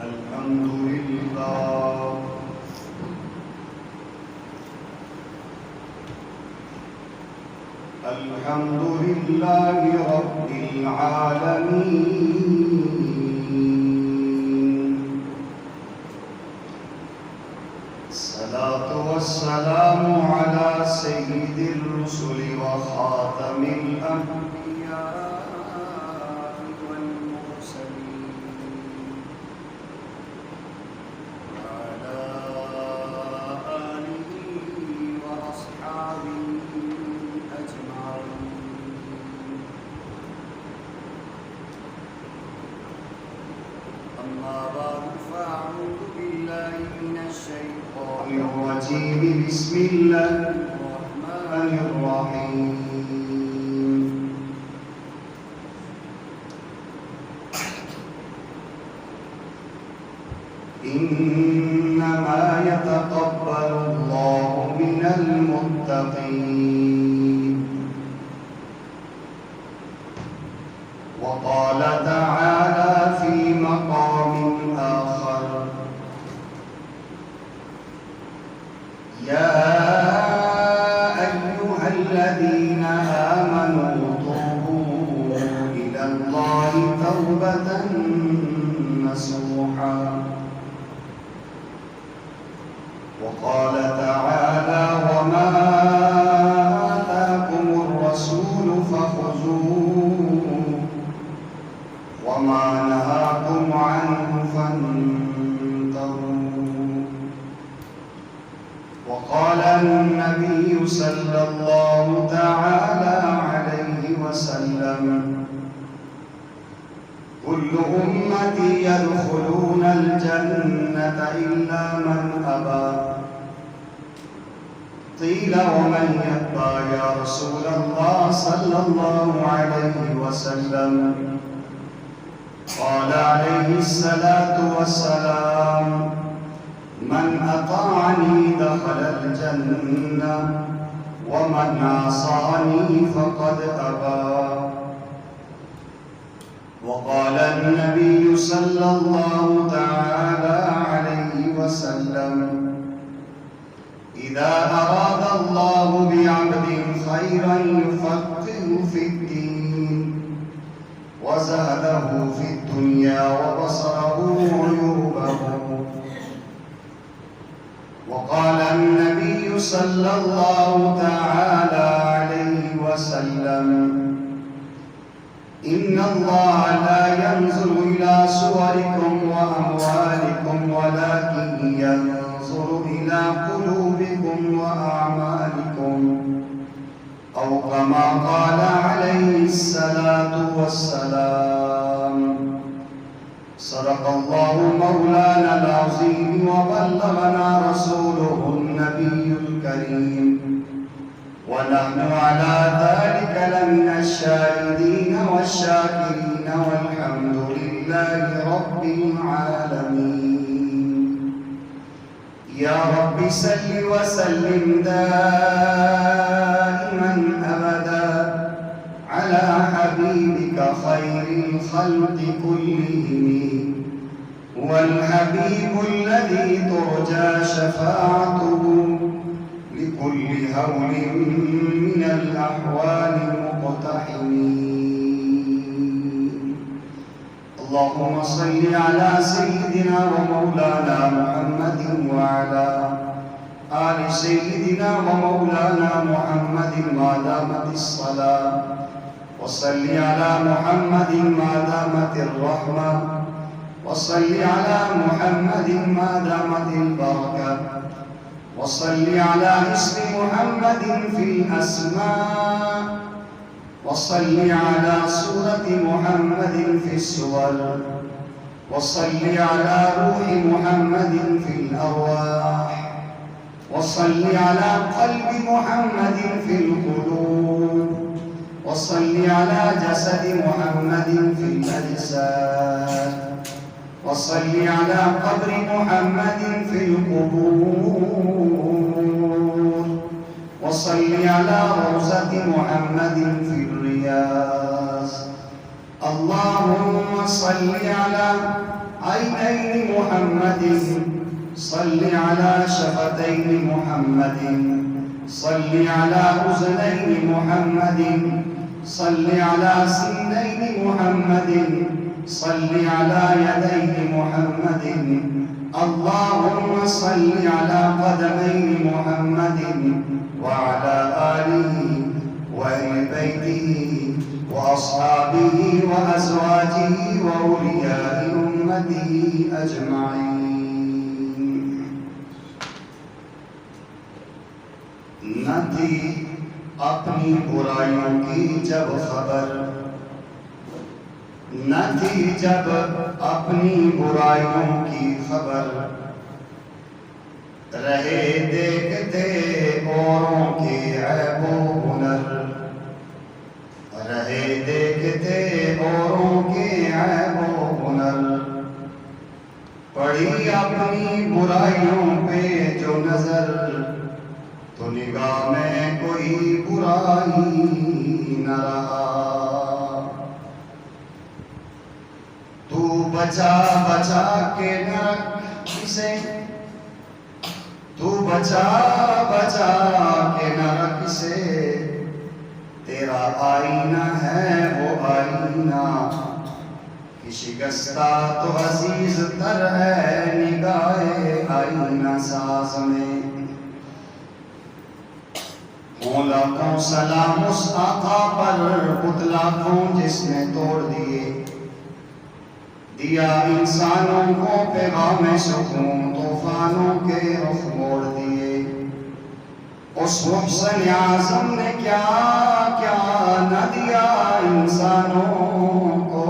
الحمد لله الحمد لله رب العالمين الصلاة والسلام على سيد الرسل وخاتم الأنبياء الرجيم بسم الله الرحمن الرحيم إنما يتقبل الله من المتقين وقال تعالى في مقام آخر يا أيها الذين آمنوا توبوا إلى الله توبة نصوحا وقال تعالى وما آتاكم الرسول فخذوه وما نهاكم عنه فانتهوا وقال النبي صلى الله تعالى عليه وسلم كل أمتي يدخلون الجنة إلا من أبى قيل ومن يأبى يا رسول الله صلى الله عليه وسلم قال عليه الصلاة والسلام من أطاعني دخل الجنة ومن عصاني فقد أبى وقال النبي صلى الله تعالى عليه وسلم إذا أراد الله بعبد خيرا يفقهه في الدين وزهده في الدنيا وبصره عيوبه وقال النبي صلى الله تعالى عليه وسلم إن الله لا ينظر إلى صوركم وأموالكم ولكن ينظر إلى قلوبكم وأعمالكم أو كما قال عليه الصلاة والسلام صدق الله مولانا العظيم وبلغنا رسوله النبي الكريم ونحن على ذلك لمن الشاهدين والشاكرين والحمد لله رب العالمين يا رب صل وسلم دائما أبدا على حبيبك خير الخلق كلهم هو الحبيب الذي ترجى شفاعته لكل هول من الأحوال مقتحمين اللهم صل على سيدنا ومولانا محمد وعلى آل سيدنا ومولانا محمد ما دامت الصلاة وصل على محمد ما دامت الرحمة وصل على محمد ما دامت البركة وصل على اسم محمد في الأسماء وصل على صورة محمد في الصور وصل على روح محمد في الأرواح وصل على قلب محمد في القلوب وصل على جسد محمد في الأجساد وصل على قبر محمد في القبور وصل على روضة محمد في الرياض اللهم صل على عينين محمد صل على شفتين محمد صل على أذنين محمد صل على سنين محمد صل على يدين محمد اللهم صل على قدمين محمد وعلى آله وأهل بيته وأصحابه وأزواجه وأولياء أمته أجمعين. نہ تھی اپنی برائیوں کی جب خبر، نہ تھی جب اپنی برائیوں کی خبر، رہے دیکھتے اوروں کے عیب و ہنر، رہے دیکھتے اوروں کے عیب و ہنر، پڑی اپنی برائیوں پہ جو نظر، تو نگاہ میں کوئی برائی نہ رہا. تو بچا بچا کے نہ رکھ اسے، تو بچا بچا کے نہ رکھ اسے، تیرا آئینہ ہے وہ آئینہ، شکستہ تو عزیز تر ہے نگاہ آئینہ ساز میں. لاکھوں سلام اس آقا پر، پتلاخوں جس نے توڑ دیے، دیا انسانوں کو پیغام سکون، طوفانوں کے رخ موڑ دیے. اس محسن اعظم نے کیا کیا نہ دیا انسانوں کو،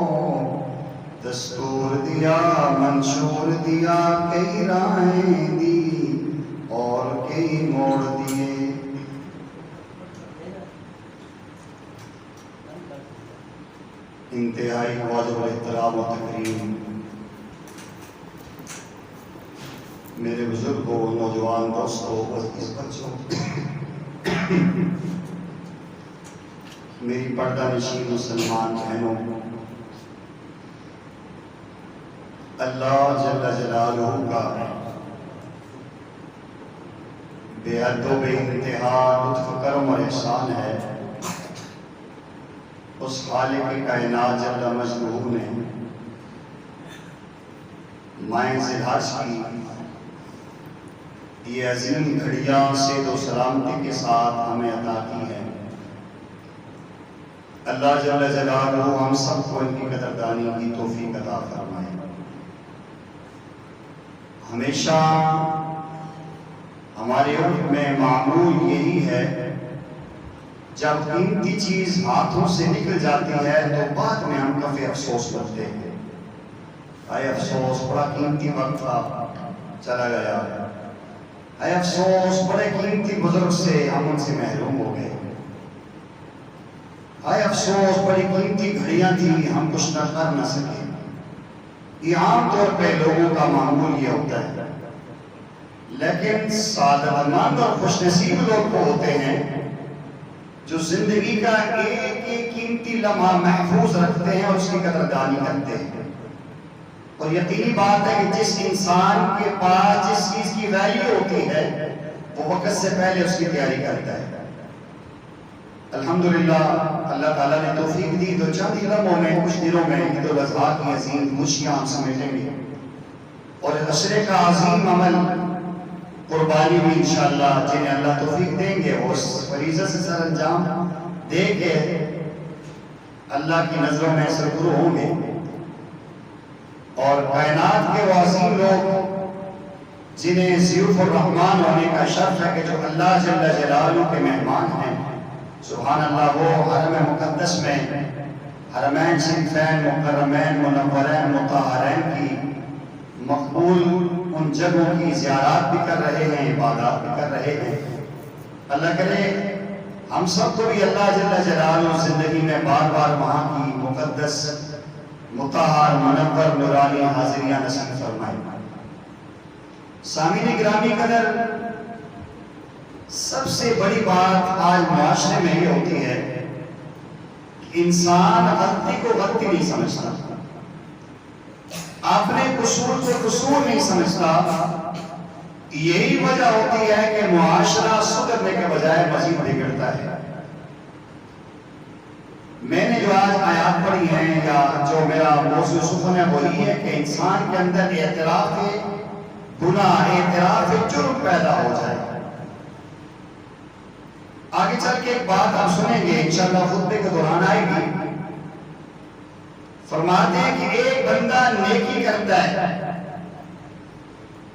دستور دیا منشور دیا، کئی راہیں دی اور کئی موڑ دیے. انتہائی واجب احترام و تکریم میرے بزرگوں، نوجوان دوستوں، عزیز بچوں، میری پردہ نشین مسلمان بہنوں، اللہ جل جلالہ کا بے حد و بے انتہا لطف کرم اور احسان ہے. اس خالق کائنات جل مجدہ نے مائیں ذی-العرش کی یہ عظیم گھڑیاں صحت و سلامتی کے ساتھ ہمیں عطا کی ہے. اللہ جل جلالہ ہم سب کو ان کی قدردانی کی توفیق عطا فرمائے. ہمیشہ ہمارے علم میں معمول یہی ہے، جب قیمتی چیز ہاتھوں سے نکل جاتی ہے تو بعد میں ہم کافی افسوس کرتے ہیں. اے افسوس، بڑا قیمتی وقت تھا چلا گیا. اے افسوس، بڑے قیمتی بزرگ سے ہم ان سے محروم ہو گئے. اے افسوس، بڑی قیمتی گھڑیاں تھیں ہم کچھ نہ کر نہ سکے. یہ عام طور پہ لوگوں کا معمول یہ ہوتا ہے، لیکن سعادت مند اور خوش نصیب لوگ وہ ہوتے ہیں جو زندگی کا ایک ایک قیمتی لمحہ محفوظ رکھتے ہیں اور اس کی قدردانی کرتے ہیں. اور یقینی بات ہے کہ جس انسان کے پاس جس چیز کی ویلیو ہوتی ہے وہ وقت سے پہلے اس کی تیاری کرتا ہے. الحمدللہ اللہ تعالیٰ نے توفیق دی تو چند ہی لمحوں میں، کچھ دنوں میں عید الاضحیٰ کی عظیم خوشیاں ہم سمیٹیں گے، اور عشرے کا عظیم عمل قربانی بھی انشاءاللہ جنہیں اللہ توفیق دیں گے وہ اس فریضہ سے سر انجام دے کے اللہ کی نظروں میں سرگرو ہوں گے. اور کائنات کے وہ عظیم لوگ جنہیں ضیوف الرحمن ہونے کا شرف ہے، کہ جو اللہ جل جلالہ کے مہمان ہیں، سبحان اللہ، وہ حرم مقدس میں حرمین شریفین مکرمین منورین مطہرین کی مقبول ان جگہوں کی زیارات بھی کر رہے ہیں، عبادات بھی کر رہے ہیں. اللہ کرے ہم سب کو بھی اللہ جل جلالہ زندگی میں بار بار وہاں کی مقدس مطہر منور نورانی حاضریاں نصیب فرمائے. سامعین گرامی قدر، سب سے بڑی بات آج معاشرے میں یہ ہوتی ہے کہ انسان غلطی کو غلطی نہیں سمجھتا. اپنے قصور کو قصور نہیں سمجھتا، یہی وجہ ہوتی ہے کہ معاشرہ سدھرنے کے بجائے مزید بگڑتا ہے۔ میں نے جو آج آیات پڑھی ہیں یا جو میرا موضوع سخن ہے وہ یہ ہے کہ انسان کے اندر اعتراف گناہ، اعتراف جرم پیدا ہو جائے۔ آگے چل کے ایک بات آپ سنیں گے انشاءاللہ خطبے کے دوران آئے گی۔ فرماتے ہیں کہ ایک بندہ نیکی کرتا ہے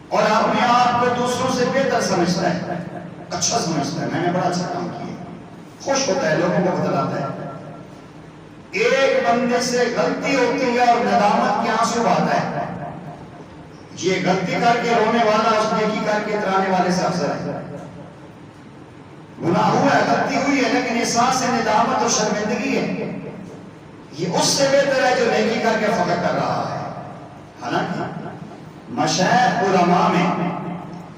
اور اپنے آپ کو دوسروں سے بہتر سمجھتا ہے، اچھا سمجھتا ہے، میں نے بڑا اچھا کام کیا، خوش ہوتا ہے، لوگوں کو بتلاتا ہے۔ ایک بندے سے غلطی ہوتی ہے اور ندامت کے آنسو بہاتا ہے، یہ غلطی کر کے رونے والا اس نیکی کر کے اترانے والے سے افضل ہے۔ گناہ ہوا ہے، غلطی ہوئی ہے، لیکن احساس ندامت اور شرمندگی ہے، یہ اس سے بہتر ہے جو نیکی کر کے فخر کر رہا ہے۔ حالانکہ مشائخ علماء میں،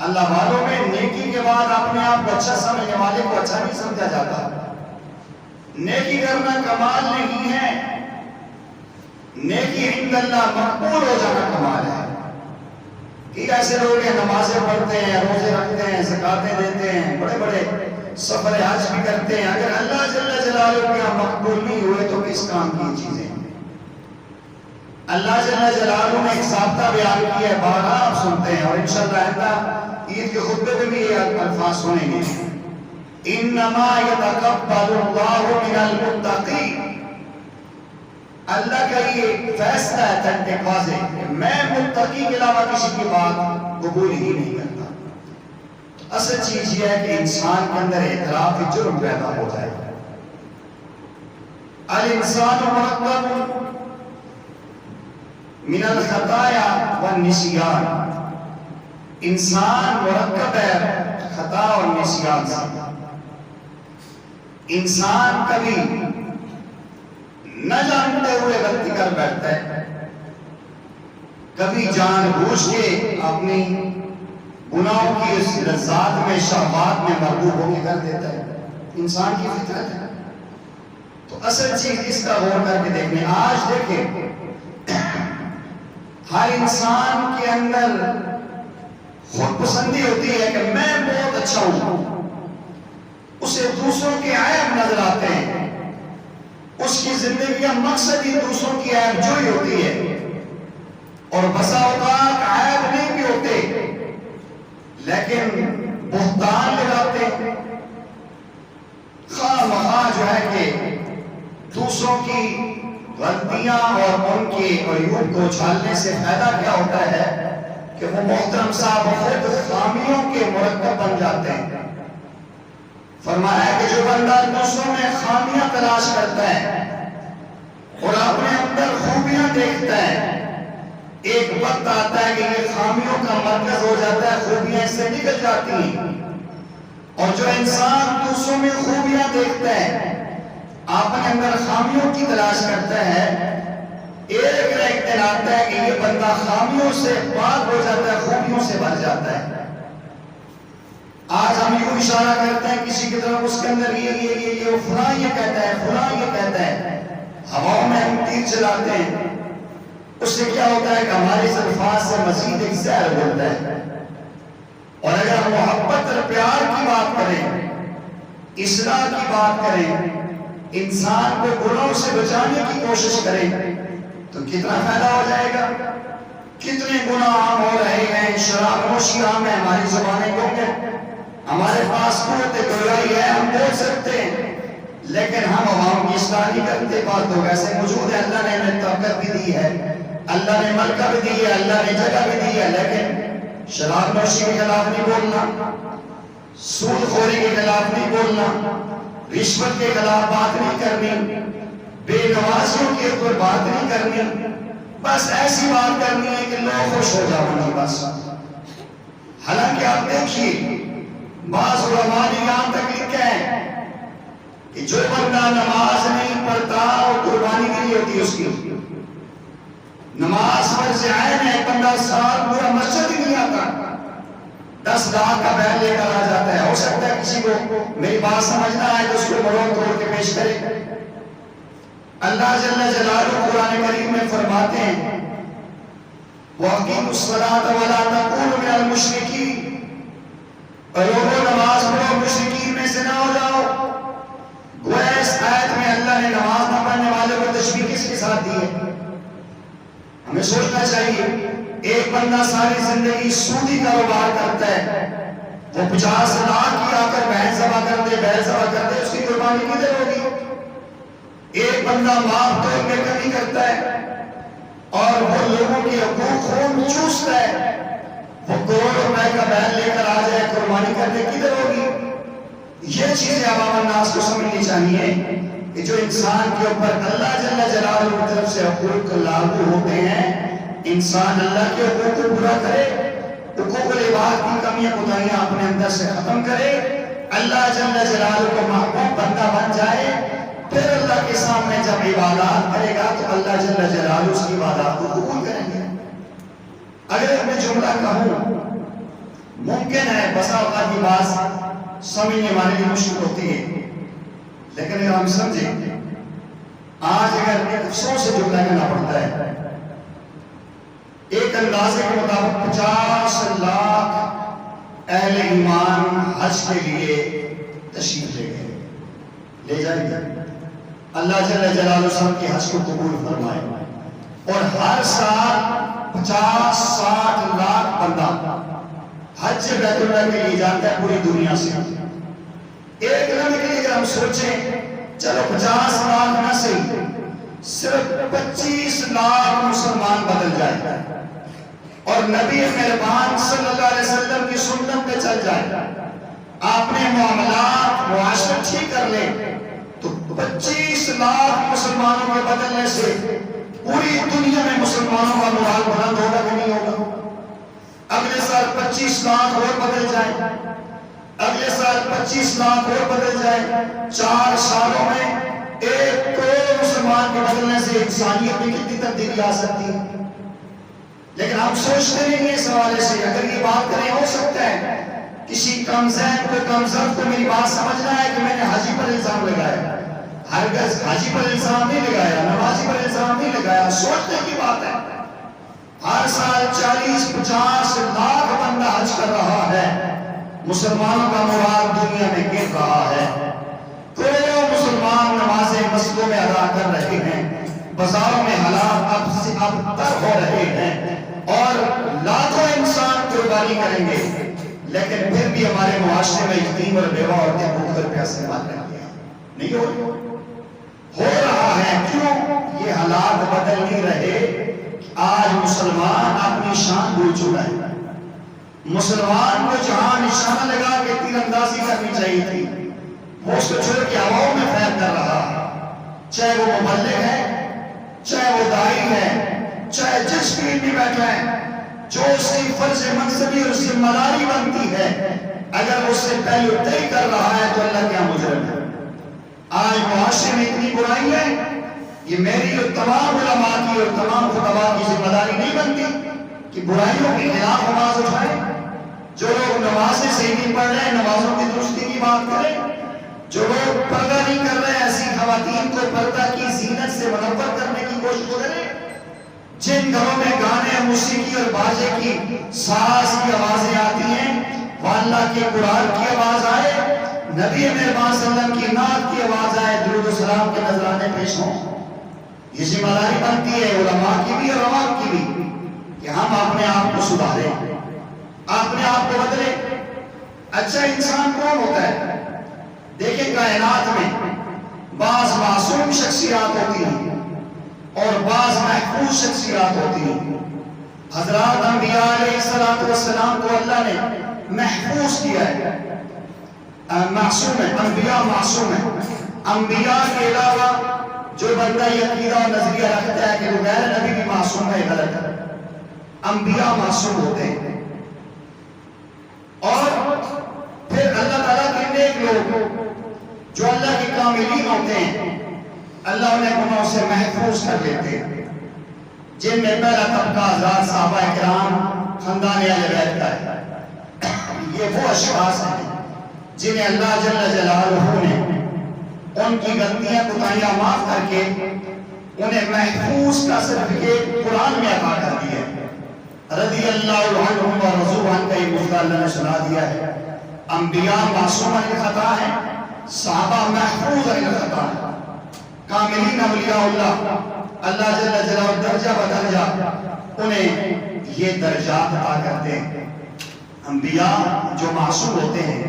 اللہ والوں میں نیکی کے بعد اپنے آپ کو اچھا سمجھنے والے کو اچھا نہیں سمجھا جاتا۔ نیکی کرنا کمال نہیں ہے، نیکی عند اللہ مقبول ہو جانا کمال ہے۔ کہ ایسے لوگ ہیں نمازیں پڑھتے ہیں، روزے رکھتے ہیں، زکاتیں دیتے ہیں، بڑے بڑے سفر حج بھی کرتے ہیں، اگر اللہ جل جلالہ کے یہاں مقبول نہیں ہوئے تو کس کام کی چیزیں؟ اللہ جل جلالہ نے ایک ضابطہ بیان کیا ہے، بارہا آپ سنتے ہیں، اور انشاءاللہ آئندہ عید کے خطبے میں بھی یہ الفاظ سنیں گے۔ انما یتقبل اللہ من المتقین، اللہ کا یہ فیصلہ ہے تنٹک واضح کہ میں متقی کے علاوہ کسی کی بات قبول ہی نہیں کرتا۔ اصل چیز یہ ہے کہ انسان کے اندر اعتراف جرم پیدا ہو جائے۔ الانسان مرکب من الخطایا والنسیان، انسان مرکب ہے خطا اور نسیان سے۔ انسان کبھی نہ جانتے ہوئے غلطی کر بیٹھتا ہے، کبھی جان بوجھ کے اپنی گناہوں کی اس لذات میں شہوات میں مرغوب ہو کے کر دیتا ہے، انسان کی فطرت ہے۔ تو اصل چیز اس کا غور کر کے دیکھیں۔ آج دیکھیں ہر انسان کے اندر خود پسندی ہوتی ہے کہ میں بہت اچھا ہوں، اسے دوسروں کے عیب نظر آتے ہیں، اس کی زندگی کا مقصد ہی دوسروں کی عیب جوئی ہوتی ہے، اور بسا اوقات عیب نہیں بھی ہوتے لیکن بہتان لگاتے ہیں، خواہ مخواہ جو ہے کہ دوسروں کی غلطیاں اور ان کی عیوب کو چھالنے سے فائدہ کیا ہوتا ہے کہ وہ محترم صاحب خود خامیوں کے مرکب بن جاتے ہیں۔ فرمایا کہ جو بندہ دوسروں میں خامیاں تلاش کرتا ہے اور اپنے اندر خوبیاں دیکھتا ہے، ایک وقت آتا ہے کہ یہ خامیوں کا مرکز ہو جاتا ہے، خوبیاں اس سے نکل جاتی ہیں۔ اور جو انسان دوسروں میں خوبیاں دیکھتا ہے، اپنے اندر خامیوں کی تلاش کرتا ہے، ایک نہ ایک دن آتا ہے کہ یہ بندہ خامیوں سے پاک ہو جاتا ہے، خوبیوں سے بھر جاتا ہے۔ آج ہم یوں اشارہ کرتے ہیں کسی کی طرف، اس کے اندر یہ فلاں یہ کہتا ہے، فلاں یہ کہتا ہے، ہواؤں میں ہم تیر چلاتے ہیں، اس سے کیا ہوتا ہے کہ ہمارے الفاظ سے مزید ایک زہر بولتا ہے۔ اور اگر ہم محبت اور پیار کی بات کریں، اصلاح کی بات کریں، انسان کو گناہوں سے بچانے کی کوشش کریں تو کتنا فائدہ ہو جائے گا۔ کتنے گناہ عام ہو رہے ہیں، شراب نوشی عام ہے، ہماری زبانیں گم ہیں، ہمارے پاس قوت گویائی ہے، ہم بول سکتے ہیں، لیکن ہم عوام کی اصلاح نہیں کرتے۔ بات تو ویسے موجود ہے، اللہ نے ہمیں طاقت بھی دی ہے، اللہ نے ملکہ بھی دی ہے، اللہ نے جگہ بھی دی ہے، لیکن شراب نوشی کے خلاف نہیں بولنا، سود خوری کے خلاف نہیں بولنا، رشوت کے خلاف بات نہیں کرنی، بے نوازیوں کے اوپر بات نہیں کرنی، بس ایسی بات کرنی ہے کہ لوگ خوش ہو جاؤں گے بس۔ حالانکہ آپ دیکھیے بعض علماء نے یہاں تک لکھا ہے کہ جو بندہ نماز نہیں پڑھتا وہ قربانی بھی نہیں ہوتی اس کی۔ نماز فرض عین ہے، بندہ سال پورا مسجد ہی نہیں آتا، 10 لاکھ کا بیل لے کر آ جاتا ہے، ہو سکتا ہے کسی کو میری بات سمجھنا ہے تو اس کو مروڑ توڑ کے پیش کرے۔ اللہ جل جلالہ قرآن کریم میں فرماتے ہیں وَأَقِيمُوا الصَّلَاةَ وَلَا تَكُونُوا مِنَ الْمُشْرِكِينَ، اور لوگوں نماز پڑھو مشرکین میں سے نہ ہو جاؤ۔ گویا اس آیت میں اللہ نے نماز نہ پڑھنے والے کو تشبیہ کس کے ساتھ دی ہے؟ ہمیں سوچنا چاہیے، ایک بندہ ساری زندگی سودی کاروبار کرتا ہے، وہ 50 لاکھ کی آ کر بھینس ذبح کر دے، اس کی قربانی کدھر ہوگی؟ ایک بندہ مال توڑ میں کمی کرتا ہے اور وہ لوگوں کے حقوق خون چوستا ہے، وہ کروڑ روپے کا بیل لے کر آ جائے، قربانی کرنے کدھر ہوگی؟ یہ چیزیں عوام الناس کو سمجھنی چاہیے کہ جو انسان کے اوپر اللہ جل جلالہ کی طرف سے حقوق لاگو ہوتے ہیں، انسان اللہ کے حقوق کو پورا کرے، حقوق العباد کی کمیاں کوتاہیاں اپنے اندر سے ختم کرے، اللہ جل جلالہ کو محبوب بندہ بن جائے، پھر اللہ کے سامنے جب عبادات کرے گا تو اللہ جل جلالہ اس کی عبادات کو قبول کریں گے۔ اگر میں جملہ کہوں، ممکن ہے بسا اوقات کی بات سمجھنے ہمارے لیے مشکل ہوتی ہے، لیکن اگر ہم سمجھیں، آج اگر ایک افسوس سے جملہ کہنا پڑتا ہے، ایک اندازے کے مطابق 50 لاکھ اہل ایمان حج کے لیے تشریف لے گئے، لے جائیں گے۔ اللہ جل جلالہ سب کی حج کو قبول فرمائے، اور ہر سال 50-60 لاکھ بندہ حج بیت اللہ کے لیے جاتا ہے پوری دنیا سے۔ ایک لمحے کے لیے اگر ہم سوچیں، چلو 50 لاکھ نہ صحیح، صرف 25 لاکھ مسلمان بدل جائے اور نبی مہربان صلی اللہ علیہ وسلم کی سنت پہ چل جائے، اپنے معاملات معاشرت ٹھیک کر لے، تو 25 لاکھ مسلمانوں کے بدلنے سے پوری دنیا میں مسلمانوں کا مورال بلند ہوگا کہ نہیں ہوگا؟ اگلے سال 25 لاکھ اور بدل جائیں، اگلے سال 25 لاکھ اور بدل جائیں، 4 سالوں میں 1 کروڑ مسلمان کے بدلنے سے انسانیت میں کتنی تبدیلی آ سکتی ہے؟ لیکن ہم سوچتے نہیں ہیں اس حوالے سے۔ اگر یہ بات کریں، ہو سکتا ہے کسی کمزین کو کمزور کو میری بات سمجھنا ہے کہ میں نے حاجی پر الزام لگایا، ہرگز حاجی پر الزام نہیں لگایا، نمازی پر الزام نہیں لگایا، سوچنے کی بات ہے۔ ہر سال 40-50 لاکھ بندہ حج کر رہا ہے، مسلمانوں کا مورال دنیا میں گر رہا ہے، کروڑوں مسلمان نمازیں مسجدوں میں ادا کر رہے ہیں، بازاروں میں حالات اب سے اب تر ہو رہے ہیں، اور لاکھوں انسان قربانی کریں گے، لیکن پھر بھی ہمارے معاشرے میں یتیم اور بیوہ عورتیں بھوک کر پیاسے مر رہی ہیں۔ نہیں ہو رہا ہے، کیوں؟ یہ حالات بدل نہیں رہے۔ آج مسلمان اپنی شان بھول چکا ہے۔ مسلمان کو جہاں نشانہ لگا کے تیر اندازی کرنی چاہیے تھی، وہ اس کو چھوڑ کے ہواؤں میں پھیر کر رہا، چاہے وہ مبلغ ہے، چاہے وہ داعی ہے، چاہے جس فیلڈ میں بیٹھا ہے، جو اس کی فرض منصبی اور ذمہ داری بنتی ہے، اگر اس سے پہلو طے کر رہا ہے تو اللہ کیا مجرم ہے۔ آج معاشرے میں اتنی برائی ہے، یہ میری اور تمام علماء کی اور تمام خطباء کی ذمہ داری نہیں بنتی کہ برائیوں کے خلاف آواز اٹھائیں۔ جو لوگ نمازیں صحیح نہیں پڑھ رہے ہیں، نمازوں کی درستی کی بات کریں۔ جو لوگ پردہ نہیں کر رہے ہیں، ایسی خواتین کو پردہ کی زینت سے منور کرنے کی کوشش کریں۔ جن گھروں میں گانے، موسیقی اور باجے کی ساز کی آوازیں آتی ہیں، وہ اللہ کے قرآن کی آواز آئے، نبی مہربان صلی اللہ علیہ وسلم کی نعت کی آواز آئے، درود و سلام کے نذرانے پیش ہوں۔ یہ ذمہ داری بنتی ہے علماء کی بھی اور عوام کی بھی کہ ہم اپنے آپ کو سدھاریں، اپنے آپ کو بدلیں۔ اچھا انسان کون ہوتا ہے؟ دیکھیں کائنات میں بعض معصوم شخصیات ہوتی ہیں اور بعض محفوظ شخصیات ہوتی ہیں۔ حضرات انبیاء علیہ السلام کو اللہ نے محفوظ کیا ہے، معصوم ہے، انبیاء معصوم ہیں۔ انبیاء کے علاوہ جو بندہ یہ عقیدہ اور نظریہ رکھتا ہے کہ وہ غیر نبی بھی معصوم ہے، غلط ہے۔ انبیاء معصوم ہوتے ہیں، اور پھر اللہ تعالیٰ کے نیک لوگ جو اللہ کے کاملین ہوتے ہیں، اللہ انہیں گناہوں سے محفوظ کر لیتے ہیں۔ جن میں پہلا طبقہ حضرات صحابہ کرام خاندان اہل بیت کا ہے۔ یہ وہ اشخاص ہیں جنہیں اللہ جل جلالہ نے ان کی غلطیاں کوتاہیاں معاف کر کے انہیں محفوظ کا سرٹیفکیٹ قرآن میں عطا کر دیا ہے۔ رضی اللہ عنہم و رضوا عنہ کا یہ مفتا اللہ نے سنا دیا ہے. انبیاء معصوم عن الخطا ہے، صحابہ محفوظ عن الخطا ہے. کاملین اولیاء اللہ جل جلالہ درجہ بدرجہ انہیں یہ درجات عطا کرتے ہیں. انبیاء جو معصوم ہوتے ہیں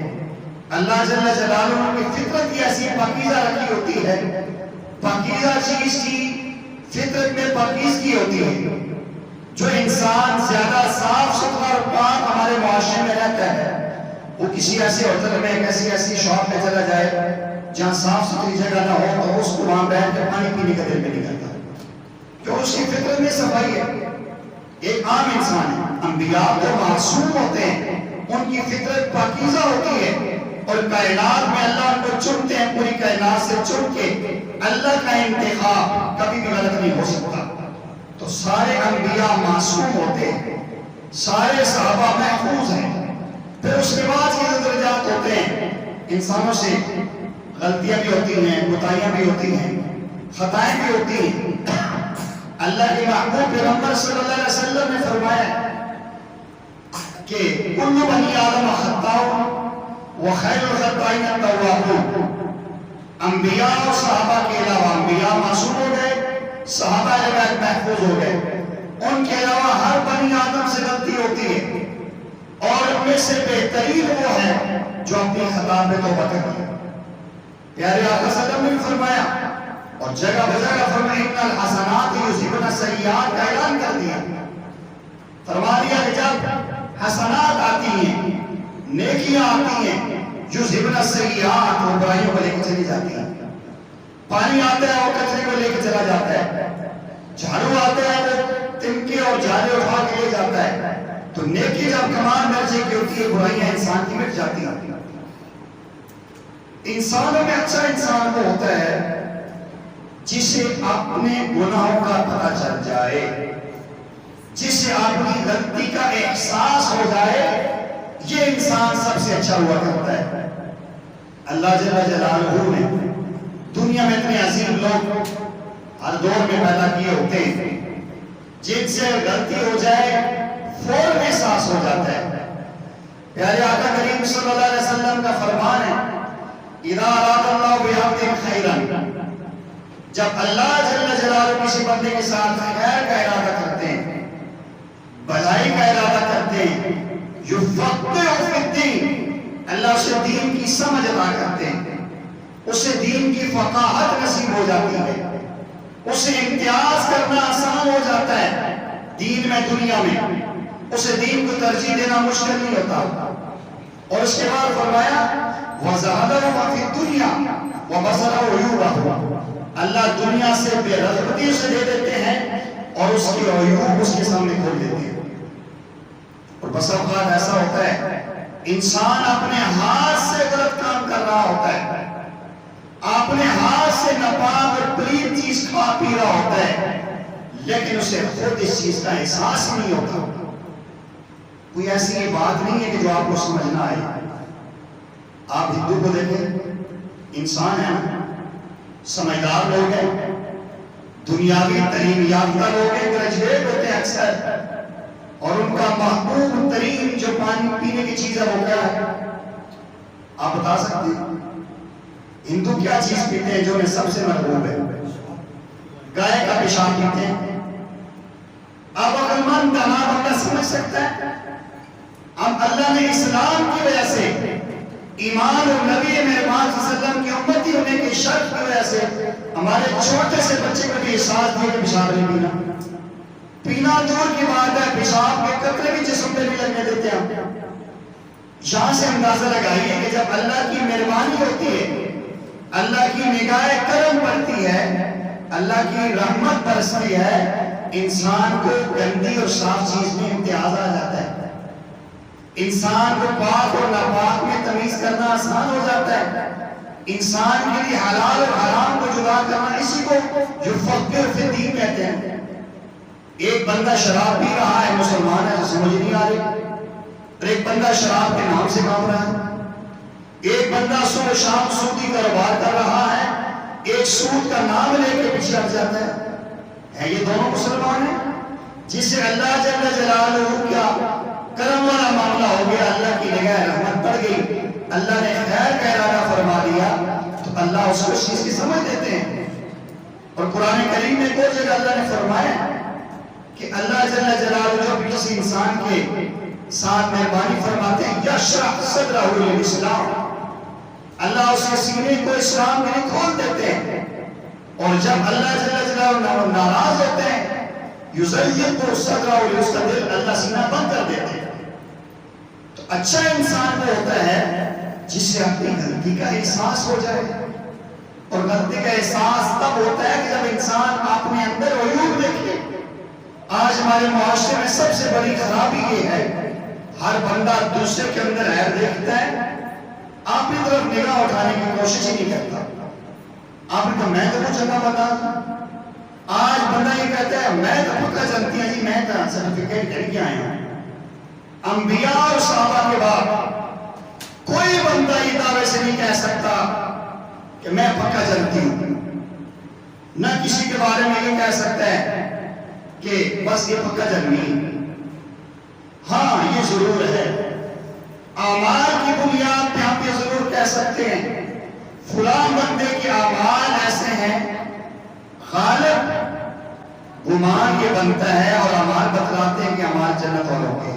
اللہ جل جلالہ کی فطرت کی ایسی پاکیزہ رکھی ہوتی ہے، پاکیزہ چیز کی فطرت میں پاکیزگی ہوتی ہے. جو انسان زیادہ صاف ستھرا اور پاک ہمارے معاشرے میں رہتا ہے وہ کسی ایسے ہوٹل میں کسی ایسی شاپ میں چلا جائے جہاں صاف ستھری جگہ نہ ہو تو اس کو وہاں بیٹھ کے پانی پینے کا دل میں نہیں کرتا، جو اس کی فطرت میں صفائی ہے. ایک عام انسان ہے. انبیاء تو معصوم ہوتے ہیں، ان کی فطرت پاکیزہ ہوتی ہے اور کائنات میں اللہ کو چنتے ہیں. پوری کائنات سے چن کے اللہ کا انتخاب کبھی بھی غلط نہیں ہو سکتا. تو سارے انبیاء معصوم ہوتے ہیں، سارے صحابہ محفوظ ہیں. پھر اس کے بعد یہ درجات ہوتے ہیں. انسانوں سے غلطیاں بھی ہوتی ہیں، کوتاہیاں بھی ہوتی ہیں، خطائیں بھی ہوتی ہیں. اللہ کے محبوب پیغمبر صلی اللہ علیہ وسلم نے فرمایا کہ کل بنی آدم خطاء وخیر الخطائین التوابون. انبیاء اور صحابہ کے علاوہ انبیاء معصوم ہو گئے، صحابہ روایت محفوظ ہو گئے. ان کے علاوہ ہر بنی آدم سے غلطی ہوتی ہے اور ان میں سے بہترین وہ ہے جو اپنی خطا میں توبہ کرتی ہے. پیارے آقا صلی اللہ علیہ وسلم نے فرمایا اور جگہ بجگہ فرمایا ان الحسنات یذہبن السیئات کا اعلان کر دیا. فرما دیا کہ جب حسنات آتی ہیں، نیکیاں آتی ہیں، یذہبن السیئات وہ برائیوں کو لے کے چلی جاتی ہیں. پانی آتا ہے وہ کچرے کو لے کے چلا جاتا ہے، جھاڑو آتا ہے وہ تنکے اور جالے اٹھا کے لے جاتا ہے. تو نیکی جب کمال درجے کی ہوتی ہے برائیاں انسان کی مٹ جاتی ہیں. انسانوں میں اچھا انسان وہ ہوتا ہے جسے اپنے گناہوں کا پتہ چل جائے، جسے اپنی غلطی کا احساس ہو جائے. یہ انسان سب سے اچھا ہوا کرتا ہے. اللہ جل جلالہ نے دنیا میں اتنے عظیم لوگ ہر دور میں پیدا کیے ہوتے ہیں جن سے غلطی ہو جائے فوراً احساس ہو جاتا ہے. پیارے آقا کریم صلی اللہ علیہ وسلم کا فرمان ہے اذا اراد اللہ بعبد خیرا، جب اللہ جل جلالہ کسی بندے کے ساتھ خیر کا ارادہ کرتے ہیں، بھلائی کا ارادہ کرتے ہیں، یفقہہ فی الدین، اللہ اسے دین کی سمجھ عطا کرتے ہیں، اسے دین کی فقاہت نصیب ہو جاتی ہے، اسے امتیاز کرنا آسان ہو جاتا ہے دین میں دنیا میں، اسے دین کو ترجیح دینا مشکل نہیں ہوتا. اور اس کے بعد فرمایا وَزَادَهُ مَا فِي الدُّنْيَا وَبَصَرَهُ عُيُوبَهُ، اللہ دنیا سے بے رغبتی اسے دے دیتے ہیں اور اس کی عیوب اس کے سامنے کھول دیتے ہیں. اور بس اوقات ایسا ہوتا ہے انسان اپنے ہاتھ سے غلط کام کر رہا ہوتا ہے، اپنے ہاتھ سے ناپاک اور پلید چیز کھا پی رہا ہوتا ہے، لیکن اسے خود اس چیز کا احساس نہیں ہوتا. کوئی ایسی بات نہیں ہے کہ جو آپ کو سمجھنا آئے. آپ ہندو کو دیکھیں، انسان ہے نا، سمجھدار لوگ ہیں، دنیاوی تعلیم یافتہ لوگ ہیں، گریجویٹ ہوتے ہیں اکثر، اور ان کا محبوب ترین جو پانی پینے کی چیز ہے وہ کیا ہے؟ آپ بتا سکتے ہیں؟ ہندو کیا چیز پیتے ہیں جو انہیں سب سے محبوب ہے؟ گائے کا پیشاب پیتے ہیں. اب عقل مند کا بندہ سمجھ سکتا ہے. اب اللہ نے اسلام کی وجہ سے، ایمان اور نبی مہربان صلی اللہ علیہ وسلم کی امتی ہونے کی شرط کی وجہ سے ہمارے چھوٹے سے بچے کو بھی احساس دیا کہ پیشاب نہیں پینا. پینا دور کی بات ہے، پیشاب کے قطرے بھی جسم پہ نہیں لگنے دیتے ہم. یہاں سے اندازہ لگائیے کہ جب اللہ کی مہربانی ہوتی ہے، اللہ کی نگاہ کرم پڑتی ہے، اللہ کی رحمت برستی ہے، انسان کو گندی اور صاف چیز میں امتیاز آ جاتا ہے. انسان کو پاک اور ناپاک میں تمیز کرنا آسان ہو جاتا ہے. انسان کے لیے حلال اور حرام کو جدا کرنا، اسی کو یفقہہ فی الدین کہتے ہیں. ایک بندہ شراب پی رہا ہے، مسلمان ہے، تو سمجھ نہیں آ رہی، اور ایک بندہ شراب کے نام سے کام رہا ہے. ایک بندہ صبح شام سودی کاروبار کر رہا ہے، ایک سود کا نام لے کے پیچھے ہٹ جاتا ہے. یہ دونوں مسلمان ہیں؟ جسے اللہ جل جلالہ کیا کرم والا معاملہ ہو گیا، اللہ کی نگاہ رحمت پڑ گئی، اللہ نے خیر کا ارادہ فرما دیا، تو اللہ اس کو اس چیز کی سمجھ دیتے ہیں۔ اور قرآن کریم میں کوئی جگہ اللہ نے فرمایا کہ اللہ جل جلالہ جو کسی انسان کے ساتھ مہربانی فرماتے ہیں، یشرح صدرہ للاسلام، اللہ اس کے سینے کو اسلام میں کھول دیتے ہیں۔ اور جب اللہ جل جلالہ ناراض ہوتے ہیں، یضیق صدرہ للصدر، اللہ سینہ بند کر دیتے ہیں۔ تو اچھا انسان وہ ہوتا ہے جس سے اپنی غلطی کا احساس ہو جائے، اور غلطی کا احساس تب ہوتا ہے کہ جب انسان اپنے اندر عیوب دیکھے۔ آج ہمارے معاشرے میں سب سے بڑی خرابی یہ ہے، ہر بندہ دوسرے کے اندر عیب دیکھتا ہے، اپنی طرف نگاہ اٹھانے کی کوشش ہی نہیں کرتا۔ آپ نے کہا میں تو کچھ جگہ بتا دوں، آج بندہ یہ کہتا ہے میں تو پکا جانتی ہیں جی، میں تو سرٹیفکیٹ کر کے آیا ہوں۔ انبیاء اور صحابہ کے بعد کوئی بندہ یہ دعوے سے نہیں کہہ سکتا کہ میں پکا جانتی ہوں، نہ کسی کے بارے میں یہ کہہ سکتا ہے کہ بس یہ پکا جاننی۔ ہاں یہ ضرور ہے، اعمال کی بنیاد پہ آپ یہ ضرور کہہ سکتے ہیں فلاں بندے کے اعمال ایسے ہیں، غالب گمان یہ بنتا ہے اور اعمال بتلاتے ہیں کہ اعمال جنت والوں کے،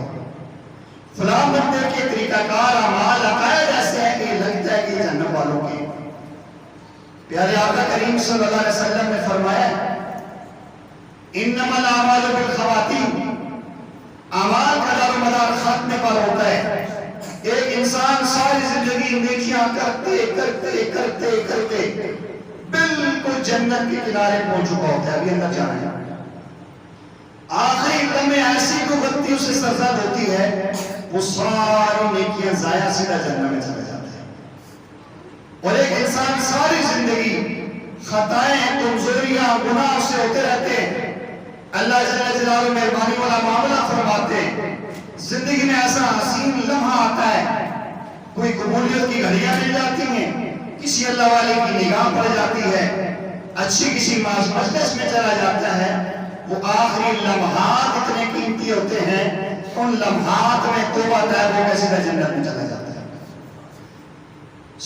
فلاں بندے کے طریقہ کار اعمال عقائد ایسے ہیں کہ لگتا ہے کہ یہ جنت والوں کے۔ پیارے آقا کریم صلی اللہ علیہ وسلم نے فرمایا انما الاعمال بالخواتیم، اعمال کا دار و مدار خاتمے پر ہوتا ہے۔ ایک انسان ساری زندگی نیکیاں کرتے کرتے کرتے کرتے بالکل جنت کے کنارے پہنچ چکا ہوتا ہے، ابھی اندر جانا ہے، آخری لمحے ایسی کوئی غلطی اسے سرزد ہوتی ہے، وہ ساری نیکیاں ضائع، سیدھا جنت میں چلا جاتا ہے۔ اور ایک انسان ساری زندگی خطائیں، کمزوریاں، گناہ سے ہوتے رہتے ہیں، اللہ جل جلالہ مہربانی والا معاملہ فرماتے ہیں، زندگی میں ایسا حسین لمحہ آتا ہے، کوئی قبولیت کی گھڑیاں مل جاتی ہیں، کسی اللہ والے کی نگاہ پڑ جاتی ہے، اچھی کسی مجلس میں چلا جاتا ہے، وہ آخری لمحات اتنے قیمتی ہوتے ہیں، ان لمحات میں توبہ طیب ہو کے سیدھا جنت میں چلا جاتا ہے۔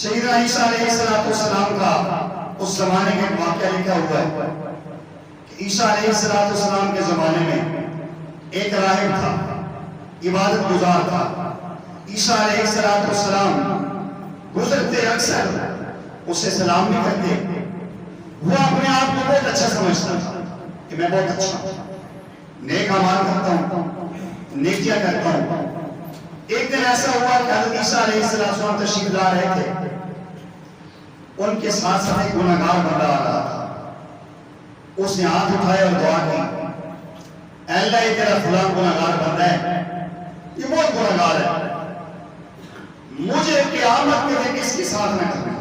سیدنا عیسیٰ علیہ السلام کا اس زمانے کے واقعہ لکھا ہوا ہے کہ عیسیٰ علیہ السلام کے زمانے میں ایک راہب تھا، عبادت گزار تھا۔ عیسیٰ علیہ السلام گزرتے اکثر اسے سلام بھی کرتے، وہ اپنے آپ کو بہت اچھا سمجھتا تھا کہ میں بہت اچھا ہوں، نیک اعمال کرتا ہوں، نیکیاں کرتا ہوں۔ ایک دن ایسا ہوا کہ حضرت عیسیٰ علیہ السلام تشریف لا رہے تھے، ان کے ساتھ ساتھ ایک گناہگار بندہ آ رہا تھا، اس نے ہاتھ اٹھایا اور دعا کی، اے اللہ یہ تیرا فلاں گناہگار بندہ ہے، یہ بہت گناہگار ہے، مجھے قیامت کے دن اس کے ساتھ نہ کرنا،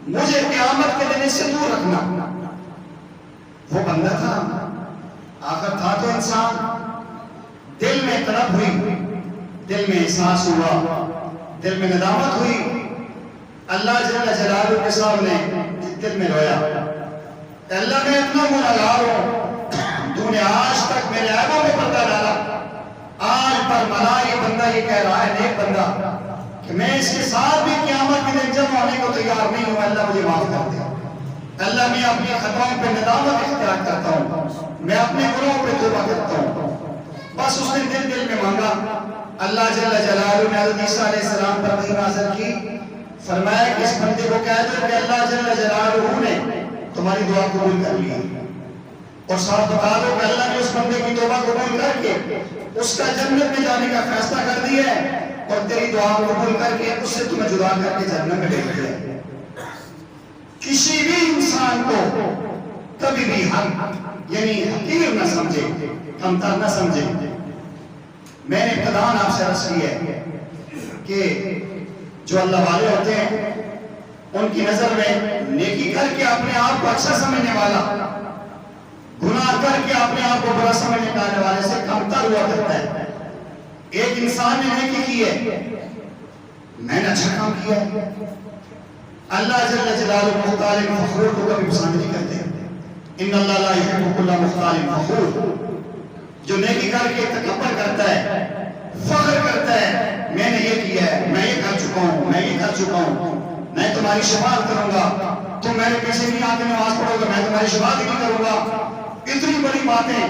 مجھے قیامت کے دن اس سے دور رکھنا۔ وہ بندہ تھا، آخر تھا تو انسان، دل میں طلب ہوئی، دل میں احساس ہوا، دل میں ندامت ہوئی، اللہ جل جلالہ کے سامنے دل میں رویا، اللہ میں اتنا گناہگار ہوں، تو نے آج تک میرے عیبوں میں پردہ ڈالا، آج پر ملا یہ بندہ یہ کہہ رہا ہے، نیک بندہ، کہ میں اس کے ساتھ بھی قیامت کے دن جمع ہونے کو تیار نہیں ہوں، اللہ مجھے معاف کر دے۔ اللہ میں اپنی خطاؤں پہ ندامت اختیار کرتا ہوں، میں اپنے گناہوں پہ توبہ کرتا ہوں۔ بس اس نے دل میں مانگا، اللہ جل جلالہ نے حضرت عیسیٰ علیہ السلام پر وحی نازل کی، فرمایا کہ اس بندے کو کہہ دو کہ اللہ جل جلالہ نے تمہاری دعا قبول کر لی، اور ساتھ بتا دو کہ اللہ نے اس بندے کی توبہ قبول کر کے اس کا جنت میں جانے کا فیصلہ کر دیا ہے، اور تیری دعا قبول کر کے اس سے تمہیں جدا کر کے جنت میں بھیج دیا ہے۔ کسی بھی انسان کو کبھی بھی یعنی حقیر نہ سمجھے، کمتر نہ سمجھے۔ میں نے ابتداً آپ سے عرض کی ہے کہ جو اللہ والے ہوتے ہیں ان کی نظر میں نیکی کر کے اپنے آپ کو اچھا سمجھنے والا گناہ کر کے اپنے آپ کو برا سمجھنے والے سے کمتر ہوا کرتا ہے۔ ایک انسان نے نیکی کی ہے، میں نے اچھا کام کیا ہے، اللہ جل جلالہ محتال فخور کو کبھی پسند نہیں کرتے۔ ان اللہ لا یحب کل مختال فخور، جو نیکی کر کے تکبر کرتا ہے، فخر کرتا ہے، میں نے یہ کیا ہے، میں یہ کر چکا ہوں، میں یہ کر چکا ہوں، میں تمہاری شفاعت کروں گا، تم میرے پیچھے نہیں آ کے نماز پڑھو گے، میں تمہاری شفاعت نہیں کروں گا، اتنی بڑی باتیں،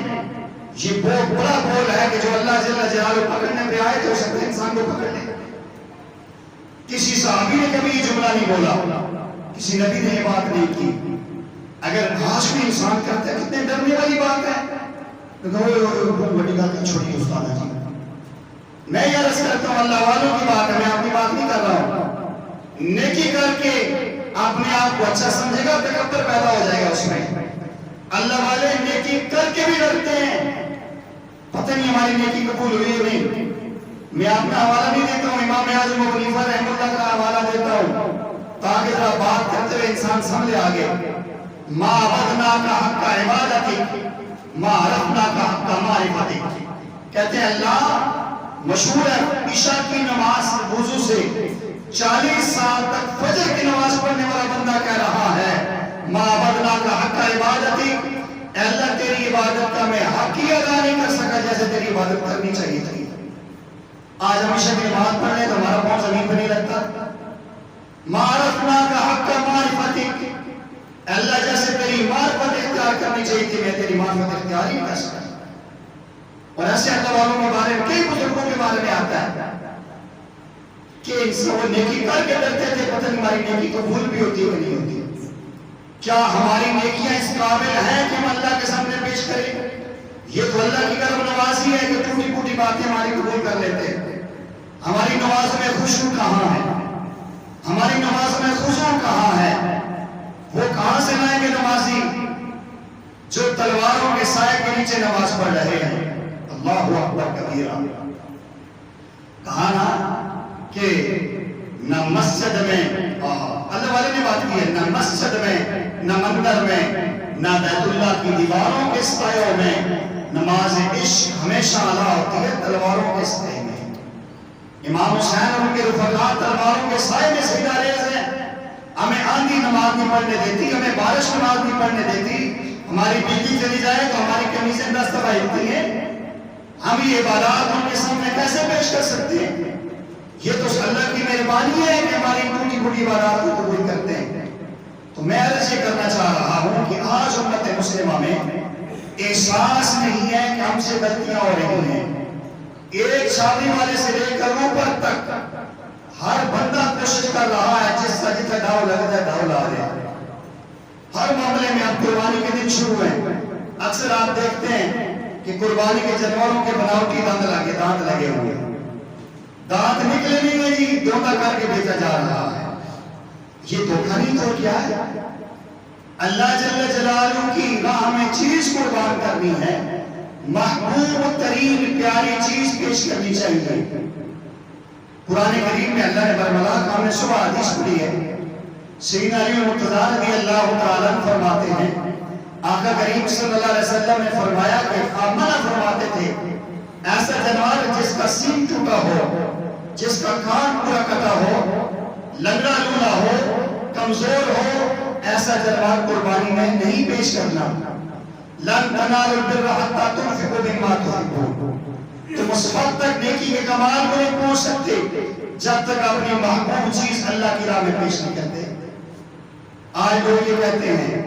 یہ بہت بڑا بول ہے کہ جو اللہ جل جلالہ پکڑنے پہ آئے تو سب انسان کو پکڑ لے۔ کسی صحابی نے کبھی یہ جملہ نہیں بولا، کسی نبی نے یہ بات نہیں کی۔ اگر آج بھی انسان کرتا ہے کتنے ڈرنے والی بات ہے، بڑی بات چھوڑی استاد جی، میں یہ عرض کرتا ہوں اللہ والوں کی بات ہے، میں اپنی بات نہیں کر رہا ہوں۔ نیکی کر کے اپنے آپ کو اچھا سمجھے گا، تکبر پیدا ہو جائے گا اس میں۔ اللہ والے نیکی کر کے بھی ڈرتے ہیں، پتہ نہیں ہماری نیکی قبول ہوئی ہے نہیں۔ میں اپنا حوالہ نہیں دیتا ہوں، امام اعظم ابو حنیفہ رحمہ اللہ کا حوالہ دیتا ہوں تاکہ ذرا بات کرتے ہوئے انسان سمجھے آگے۔ ما عبدناک حق عبادتک ما عرفناک حق معرفتک، کہتے ہیں اللہ مشہور ہے عشاء کی نماز وضو سے 40 سال تک فجر کی نماز پڑھنے والا بندہ کہہ رہا ہے ما عبدناک حق عبادتک، اے اللہ تیری عبادت کا میں حق ہی ادا نہیں کر سکا جیسے تیری عبادت کرنی چاہیے تھی۔ آج ہم عشاء کی نماز پڑھ لیں تو ہمارا پاؤں زمین پہ نہیں لگتا۔ ما عرفناک حق معرفتک، اللہ جیسے تیری معرفت اختیار کرنی چاہیے تھی میں تیری معرفت اختیار ہی نہیں کر سکتا۔ اور ایسے اللہ والوں کے بارے میں کئی بزرگوں کے بارے میں آتا ہے کہ انسان وہ نیکی کر کے ڈرتے تھے، پتہ نہیں ہماری نیکی قبول بھی ہوتی ہے نہیں ہوتی۔ کیا ہماری نیکیاں اس قابل ہیں کہ ہم اللہ کے سامنے پیش کریں؟ یہ تو اللہ کی کرم نوازی ہے کہ ٹوٹی پھوٹی باتیں ہماری قبول کر لیتے ہیں۔ ہماری نماز میں خوشبو کہاں ہے؟ ہماری نماز میں خشوع کہاں ہے؟ وہ کہاں سے لائیں گے نمازی جو تلواروں کے سائے کے نیچے نماز پڑھ رہے ہیں؟ اللہ اکبر کبیرہ۔ کہا نا کہ نہ مسجد میں، اللہ والے نے بات کی ہے، نہ مسجد میں، نہ مندر میں، نہ بیت اللہ کی دیواروں کے سایوں میں نماز عشق ہمیشہ ادا ہوتی ہے تلواروں کے سائے میں۔ امام حسین اور ان کے رفقا تلواروں کے سائے میں سجدہ ریز ہیں، ہمیں آندھی نماز نہیں پڑھنے دیتی، ہمیں بارش نماز نہیں پڑھنے دیتی، ہماری بجلی چلی جائے تو ہماری قمیصیں 10 دفعہ ہلتی ہیں، ہم یہ عبادات ان کے سامنے کیسے پیش کر سکتے ہیں؟ یہ تو اللہ کی مہربانی ہے کہ ہماری ٹوٹی پھوٹی عبادات کو قبول کرتے ہیں۔ تو میں عرض یہ کرنا چاہ رہا ہوں کہ آج امت مسلمہ میں احساس نہیں ہے کہ ہم سے غلطیاں ہو رہی ہیں۔ ایک شادی والے سے لے کر اوپر تک ہر بندہ کوشش کر رہا ہے جس کا جتنا ڈاؤ لگ جائے ڈاؤ لا دے۔ ہر معاملے میں اب قربانی کے دن شروع ہیں، اکثر آپ دیکھتے ہیں کہ قربانی کے جانوروں کے بناوٹی دانت لگے ہوئے، دانت نکلے نہیں ہیں جی، دھوکہ کر کے بیچا جا رہا ہے۔ یہ دھوکہ نہیں تو کیا ہے؟ اللہ جل جلالہ کی راہ میں چیز قربان کرنی ہے، محبوب ترین پیاری چیز پیش کرنی چاہیے۔ قرآن کریم میں اللہ نے برملا ہم نے صبح حدیث پڑھی ہے، سیدنا علی مرتضیٰ رضی اللہ تعالیٰ فرماتے ہیں آقا کریم صلی اللہ علیہ وسلم نے فرمایا کہ منع فرماتے تھے ایسا جانور جس کا سینگ ٹوٹا ہو، جس کا کان پورا کٹا ہو، لنگڑا لولا ہو، کمزور ہو، ایسا جانور قربانی میں نہیں پیش کرنا۔ لن تنالوا البر حتى تنفقوا مما تحبون، تم اس وقت تک نیکی کے کمال کو نہیں پہنچ سکتے جب تک اپنی محبوب چیز اللہ کی راہ میں پیش نہیں کرتے۔ آج لوگ یہ کہتے ہیں،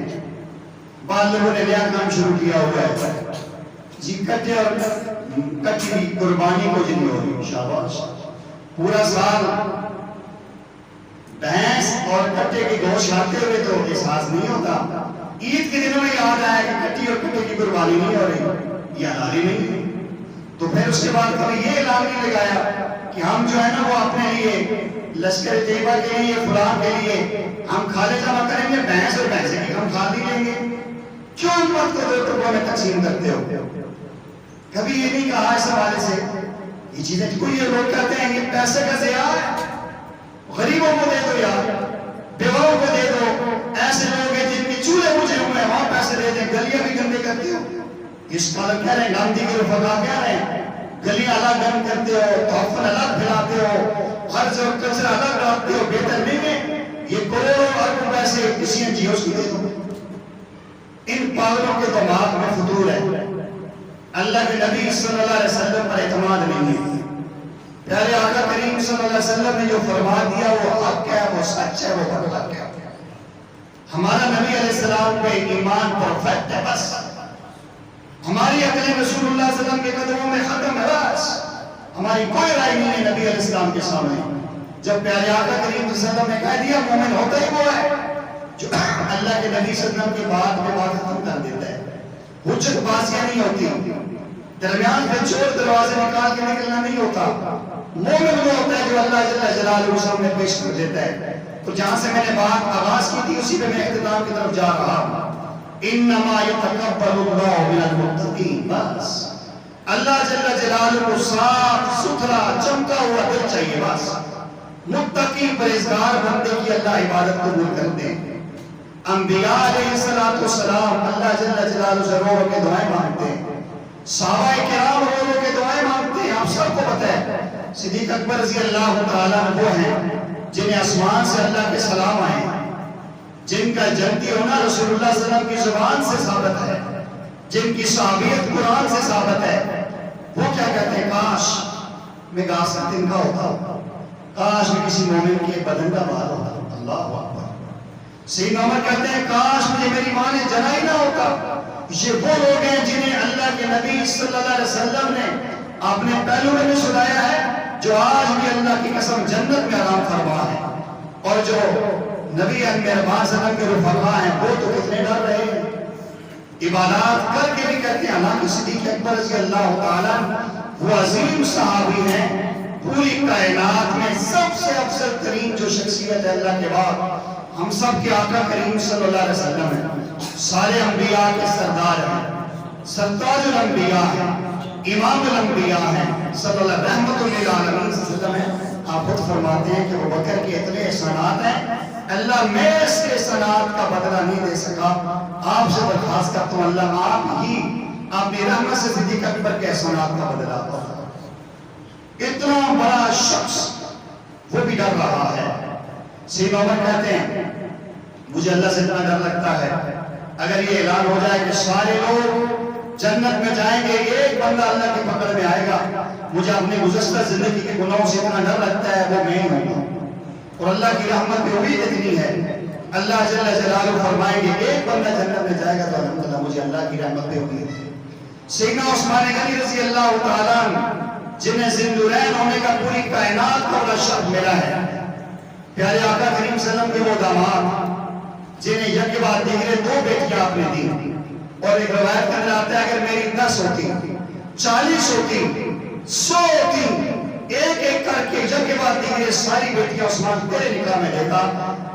بعض لوگوں نے نیا کام شروع کیا ہوا ہے جی، کٹے اور کٹی ہوئی قربانی کو جن ہو رہی، شاباش، پورا سال بھینس اور کٹے کی گوشت کھاتے ہوئے تو احساس نہیں ہوتا، عید کے دنوں میں یاد آیا کہ کٹی اور کٹے کی قربانی نہیں ہو رہی، یہ حلالی نہیں، تو پھر اس کے بعد کبھی یہ اعلان نہیں لگایا کہ ہم جو ہے نا وہ اپنے لیے لشکر طیبہ کے لیے فلان کے لیے ہم کھالے جمع کریں گے، بھینس اور بھینسے کی ہم کھا لیں گے، کیوں امت کو دو ٹکڑوں میں تقسیم کرتے ہو؟ کبھی یہ نہیں کہا اس حوالے سے یہ چیزیں کوئی یہ لوگ کہتے ہیں یہ پیسے کا ضیاع ہے، غریبوں کو دے دو یار، بیواؤں کو دے دو، ایسے لوگ ہیں جن کے چولہے بجھے ہوئے ہیں وہاں پیسے دے دیں، گلیاں بھی گندے کرتے ہو۔ اس کالم کہہ رہے ہیں، گاندھی کے رفقا کہہ رہے ہیں گلیاں الگ گند کرتے ہو، تحفن الگ پھیلاتے ہو، خرچ اور کچرا الگ ڈالتے ہو، بہتر نہیں ہے یہ کروڑوں اربوں پیسے کسی NGOs کو دے دو۔ ان پاگلوں کے دماغ میں فطور ہے، اللہ کے نبی صلی اللہ علیہ وسلم پر اعتماد نہیں ہے۔ پیارے آقا کریم صلی اللہ علیہ وسلم نے جو فرما دیا وہ حق ہے، وہ سچ ہے، وہ حق ہے۔ ہمارا نبی علیہ السلام پہ ایمان پرفیکٹ ہے، بس ہماری عقل رسول اللہ صلی اللہ علیہ وسلم کے قدموں میں ختم ہے، بس ہماری کوئی رائے نہیں ہے نبی علیہ السلام کے سامنے۔ جب پیارے آقا کریم صلی اللہ علیہ وسلم نے کہہ دیا مومن ہوتا ہی وہ ہے جو اللہ کے نبی صلی اللہ علیہ وسلم کی بات پہ بات ختم کر دیتا ہے، حجت بازیاں نہیں ہوتی، درمیان سے چور دروازے نکال کے نکلنا نہیں ہوتا۔ مومن وہ ہوتا ہے جو اللہ جل جلالہ کے سامنے پیش کر دیتا ہے۔ تو جہاں سے میں نے بات آغاز کی تھی اسی پہ میں اختتام کی طرف جا رہا ہوں۔ انما یتقبل اللہ من المتقین، بس اللہ جل جلالہ کو صاف ستھرا چمکا ہوا دل چاہیے، بس متقی پرہیزگار بندے کی اللہ عبادت قبول کرتے ہیں۔ انبیاء علیہ السلام اللہ جل جلالہ سے رو رو کے دعائیں مانگتے ہیں، صحابہ کرام رو رو کے دعائیں مانگتے ہیں۔ آپ سب کو پتہ ہے صدیق اکبر رضی اللہ تعالیٰ عنہ وہ ہیں جنہیں آسمان سے اللہ کے سلام آئے، جن کا جنتی ہونا رسول اللہ صلی اللہ علیہ وسلم کی زبان سے ثابت ہے، جن کی صحابیت قرآن سے ثابت ہے۔ وہ کیا کہتے ہیں؟ کاش میں گاس کا تنکا ہوتا، کاش میں کسی مومن کے بدن کا بال ہوتا۔ اللہ اکبر۔ سیدنا عمر کہتے ہیں کاش مجھے میری ماں نے جنا ہی نہ ہوتا۔ یہ وہ لوگ ہیں جنہیں اللہ کے نبی صلی اللہ علیہ وسلم نے اپنے پہلو میں سلایا ہے، جو آج بھی اللہ کی قسم جنت میں آرام فرما ہے، اور جو نبی مہربان صلی اللہ علیہ وسلم کے رفقا ہیں وہ تو کتنے ڈر رہے ہیں، عبادات کر کے بھی کہتے ہیں۔ حالانکہ صدیق اکبر رضی اللہ تعالیٰ وہ عظیم صحابی ہیں، پوری کائنات میں سب سے افضل ترین جو شخصیت ہے اللہ کے بعد ہم سب کے آقا کریم صلی اللہ علیہ وسلم ہیں، سارے انبیاء کے سردار ہیں، سرتاج الانبیاء ہیں، امام الانبیاء ہیں، صلی اللہ رحمت للعالمین صلی اللہ علیہ وسلم۔ آپ خود فرماتے ہیں کہ ابو بکر کے اتنے احسانات ہیں، اللہ میں اس کے احسانات کا بدلہ نہیں دے سکا، آپ سے درخواست کرتا ہوں اللہ آپ ہی اپنی رحمت سے صدیق اکبر کے احسانات کا بدلہ دو۔ اتنا بڑا شخص وہ بھی ڈر رہا ہے۔ سیدنا عمر کہتے ہیں مجھے اللہ سے اتنا ڈر لگتا ہے اگر یہ اعلان ہو جائے کہ سارے لوگ جنت میں جائیں گے، ایک بندہ اللہ کی پکڑ میں آئے گا، مجھے اپنے گزشتہ زندگی کے گناہوں سے اتنا ڈر لگتا ہے وہ میں ہی ہوں، اور اللہ کی رحمت پہ امید اتنی ہے اللہ جل جلالہ فرمائیں گے ایک بندہ جنت میں جائے گا تو الحمدللہ مجھے اللہ کی رحمت پہ امید ہے۔ سیدنا عثمان غنی رضی اللہ تعالیٰ جنہیں ذوالنورین ہونے کا پوری کائنات کا بڑا شرف ملا ہے، پیارے آقا کریم صلی اللہ علیہ وسلم کے وہ داماد جنہیں یک کے بعد دیگرے دو بیٹیاں آپ نے دی، اور ایک روایت کے اندر آتا ہے اگر میری 10 ہوتی 40 ہوتی 100 ہوتی ایک ایک کر کے یک کے بعد دیگرے ساری بیٹیاں عثمان تیرے نکاح میں دیتا،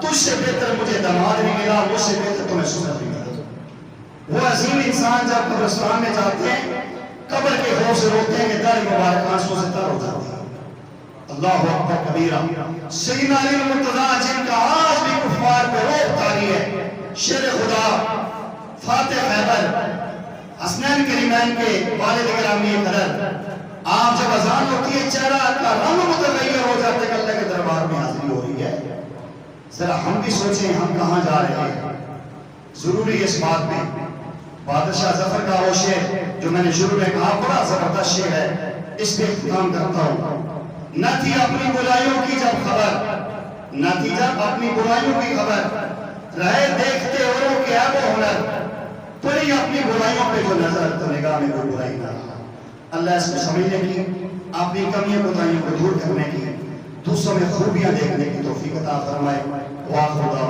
تجھ سے بہتر مجھے داماد نہیں ملا، مجھ سے بہتر تمہیں سسر نہیں ملا۔ وہ عظیم انسان جب قبرستان میں جاتے ہیں قبر کے خوف سے روتے ہیں کہ داڑھی مبارک آنسوں سے تر ہو جاتی ہے۔ اللہ اکبر کبیرہ۔ سیدنا علی المرتضیٰ جن کا آج بھی کفار پہ روب طاری ہے، شیر خدا، فاتح خیبر، حسنین کریمین کے والد گرامی قدر، آپ جب اذان ہوتی ہے چہرہ کا رنگ متغیر ہو جاتے کہ اللہ کے دربار میں حاضری ہو رہی ہے۔ ذرا ہم بھی سوچیں ہم کہاں جا رہے ہیں۔ ضروری اس بات میں بادشاہ ظفر کا وہ شعر جو میں نے شروع میں کہا بڑا زبردست شعر ہے، اس پہ اختتام کرتا ہوں۔ نہ تھی اپنی برائیوں کی جب خبر، نہ تھی جب اپنی برائیوں کی خبر، رہے دیکھتے اوروں کے عیب و ہنر، پڑی اپنی برائیوں پہ جو نظر تو نگاہ میں کوئی برائی نہ رہا۔ اللہ اس کو سمجھنے کی، اپنی کمیوں کوتاہیوں کو دور کرنے کی، دوسروں میں خوبیاں دیکھنے کی توفیق عطا فرمائے۔ واخر